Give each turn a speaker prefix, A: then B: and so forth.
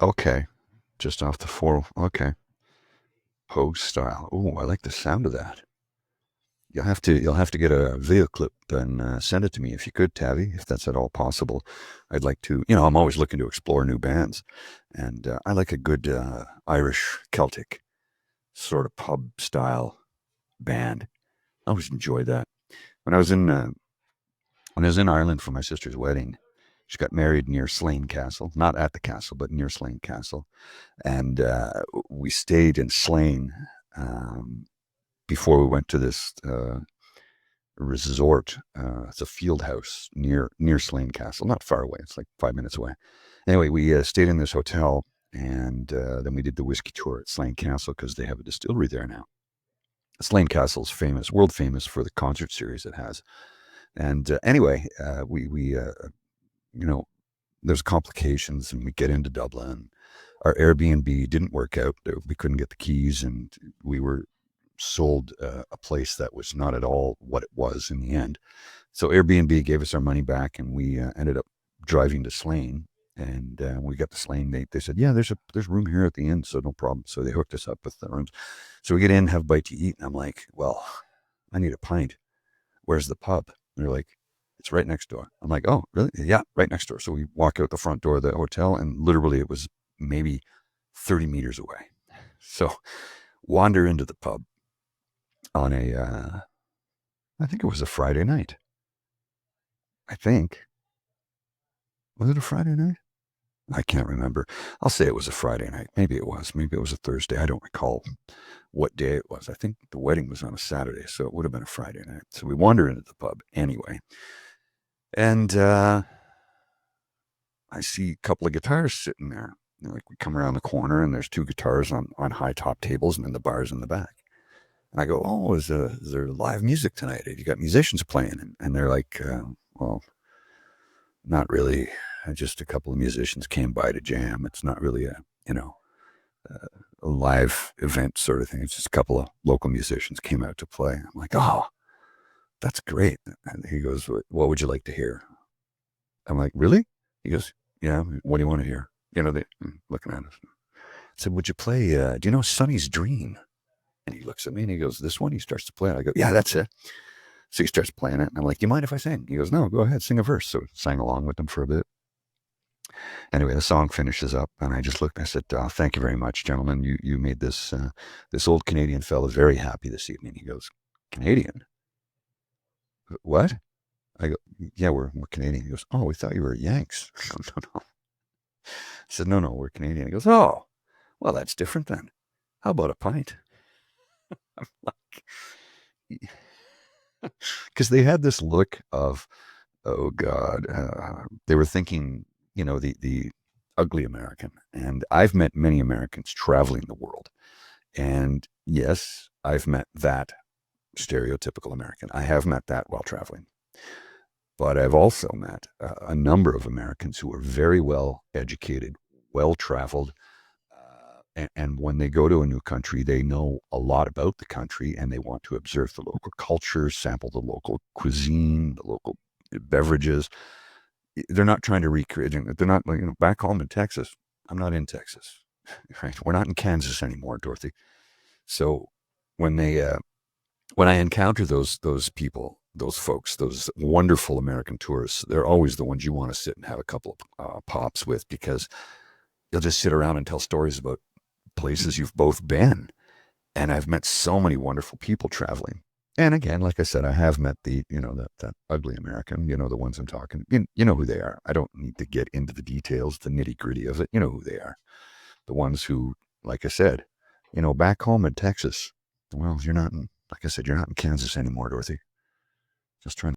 A: Okay. Just off the four. Okay. Post style. Oh, I like the sound of that. You'll have to get a video clip and send it to me if you could, Tavi, if that's at all possible. I'd like to. I'm always looking to explore new bands, and I like a good Irish Celtic sort of pub style band. I always enjoy that. When I was in Ireland for my sister's wedding, she got married near Slane Castle, not at the castle, but near Slane Castle, and we stayed in Slane before we went to this resort. It's a field house near Slane Castle, not far away. It's like 5 minutes away. Anyway, we stayed in this hotel, and then we did the whiskey tour at Slane Castle because they have a distillery there now. Slane Castle's famous, world famous for the concert series it has. And anyway, we there's complications, and we get into Dublin. Our Airbnb didn't work out. We couldn't get the keys, and we were sold a place that was not at all what it was in the end. So Airbnb gave us our money back, and we ended up driving to Slane. And when we got to Slane, they said, yeah, there's room here at the inn, so no problem. So they hooked us up with the rooms. So we get in, have a bite to eat, and I'm like, well, I need a pint. Where's the pub? And they're like, it's right next door. I'm like, oh, really? Yeah, right next door. So we walk out the front door of the hotel, and literally it was maybe 30 meters away. So wander into the pub on I think it was a Friday night. I think. Was it a Friday night? I can't remember. I'll say it was a Friday night. Maybe it was. Maybe it was a Thursday. I don't recall what day it was. I think the wedding was on a Saturday, so it would have been a Friday night. So we wander into the pub anyway. And I see a couple of guitars sitting there. Like we come around the corner, and there's two guitars on high top tables, and then the bar's in the back. And I go, oh, is there live music tonight? Have you got musicians playing? And they're like, well, not really. Just a couple of musicians came by to jam. It's not really a live event sort of thing. It's just a couple of local musicians came out to play. I'm like, oh, that's great. And he goes, what would you like to hear? I'm like, really? He goes, yeah, what do you want to hear? They looking at us. I said, would you play, do you know Sonny's Dream? And he looks at me and he goes, this one? He starts to play it. I go, yeah, that's it. So he starts playing it. And I'm like, do you mind if I sing? He goes, no, go ahead, sing a verse. So I sang along with him for a bit. Anyway, the song finishes up, and I just looked and I said, thank you very much, gentlemen. You made this old Canadian fella very happy this evening. He goes, Canadian? What? I go, yeah, we're Canadian. He goes, oh, we thought you were Yanks. No. I said, no, we're Canadian. He goes, oh, well, that's different then. How about a pint? I'm like, because they had this look of, oh God, they were thinking, the ugly American. And I've met many Americans traveling the world. And yes, I've met that stereotypical American. I have met that while traveling. But I've also met a number of Americans who are very well educated, well traveled. And when they go to a new country, they know a lot about the country, and they want to observe the local culture, sample the local cuisine, the local beverages. They're not trying to recreate. They're not like, back home in Texas. I'm not in Texas, right? We're not in Kansas anymore, Dorothy. So when I encounter those people, those folks, those wonderful American tourists, they're always the ones you want to sit and have a couple of pops with, because you'll just sit around and tell stories about places you've both been. And I've met so many wonderful people traveling. And again, like I said, I have met the, that ugly American, the ones I'm talking, you know who they are. I don't need to get into the details, the nitty gritty of it. You know who they are. The ones who, like I said, back home in Texas, well, like I said, you're not in Kansas anymore, Dorothy. Just trying